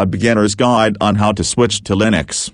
a beginner's guide on how to switch to Linux.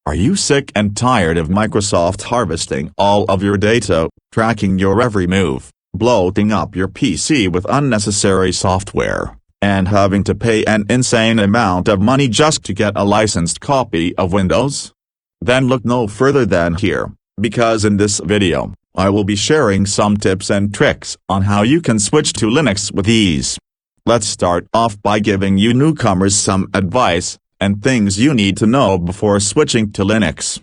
Are you sick and tired of Microsoft harvesting all of your data, tracking your every move, bloating up your PC with unnecessary software, and having to pay an insane amount of money just to get a licensed copy of Windows? Then look no further than here, because in this video, I will be sharing some tips and tricks on how you can switch to Linux with ease. Let's start off by giving you newcomers some advice and things you need to know before switching to Linux.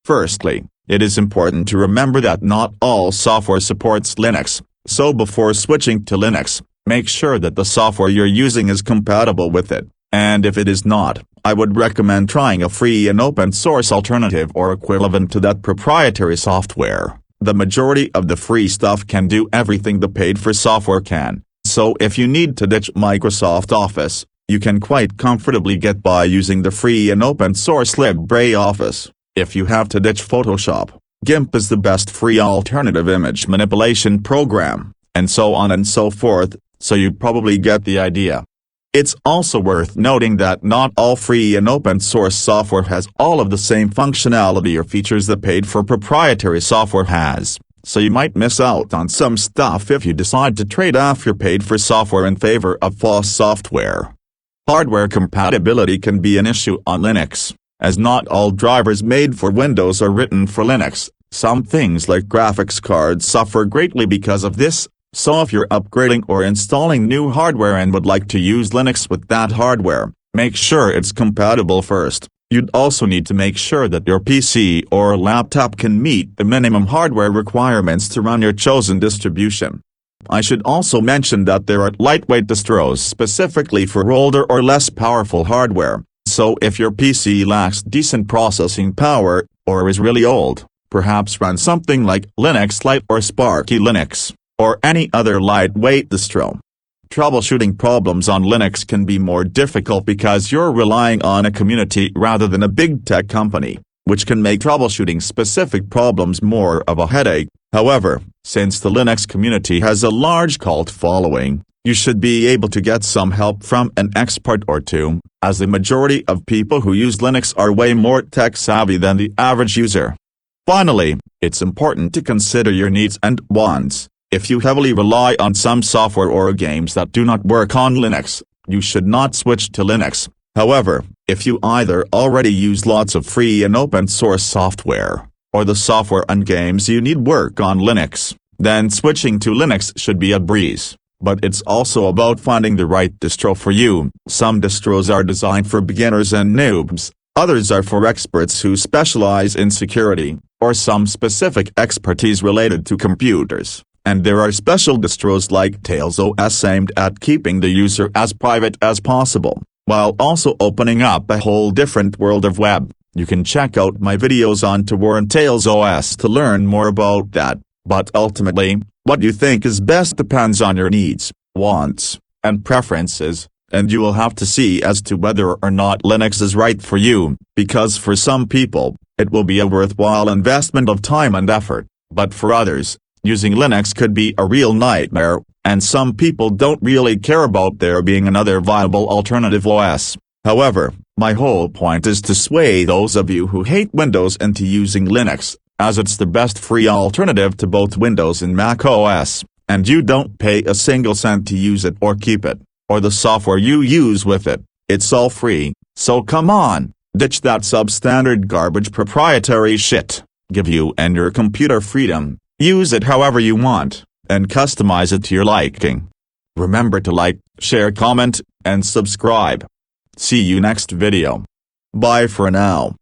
Firstly, it is important to remember that not all software supports Linux, so before switching to Linux, make sure that the software you're using is compatible with it, and if it is not, I would recommend trying a free and open source alternative or equivalent to that proprietary software. The majority of the free stuff can do everything the paid for software can, so if you need to ditch Microsoft Office, you can quite comfortably get by using the free and open source LibreOffice. If you have to ditch Photoshop, GIMP is the best free alternative image manipulation program, and so on and so forth, so you probably get the idea. It's also worth noting that not all free and open source software has all of the same functionality or features that paid for proprietary software has, so you might miss out on some stuff if you decide to trade off your paid for software in favor of false software. Hardware compatibility can be an issue on Linux, as not all drivers made for Windows are written for Linux. Some things like graphics cards suffer greatly because of this, so if you're upgrading or installing new hardware and would like to use Linux with that hardware, make sure it's compatible first. You'd also need to make sure that your PC or laptop can meet the minimum hardware requirements to run your chosen distribution. I should also mention that there are lightweight distros specifically for older or less powerful hardware, so if your PC lacks decent processing power, or is really old, perhaps run something like Linux Lite or Sparky Linux, or any other lightweight distro. Troubleshooting problems on Linux can be more difficult because you're relying on a community rather than a big tech company, which can make troubleshooting specific problems more of a headache. However, since the Linux community has a large cult following, you should be able to get some help from an expert or two, as the majority of people who use Linux are way more tech-savvy than the average user. Finally, it's important to consider your needs and wants. If you heavily rely on some software or games that do not work on Linux, you should not switch to Linux. However, if you either already use lots of free and open source software, or the software and games you need work on Linux, then switching to Linux should be a breeze. But it's also about finding the right distro for you. Some distros are designed for beginners and noobs, others are for experts who specialize in security, or some specific expertise related to computers. And there are special distros like Tails OS aimed at keeping the user as private as possible, while also opening up a whole different world of web. You can check out my videos on Tor and Tails OS to learn more about that, but ultimately, what you think is best depends on your needs, wants, and preferences, and you will have to see as to whether or not Linux is right for you, because for some people, it will be a worthwhile investment of time and effort, but for others, using Linux could be a real nightmare, and some people don't really care about there being another viable alternative OS. However, my whole point is to sway those of you who hate Windows into using Linux, as it's the best free alternative to both Windows and Mac OS, and you don't pay a single cent to use it or keep it, or the software you use with it. It's all free, so come on, ditch that substandard garbage proprietary shit. Give you and your computer freedom. Use it however you want, and customize it to your liking. Remember to like, share, comment, and subscribe. See you next video. Bye for now.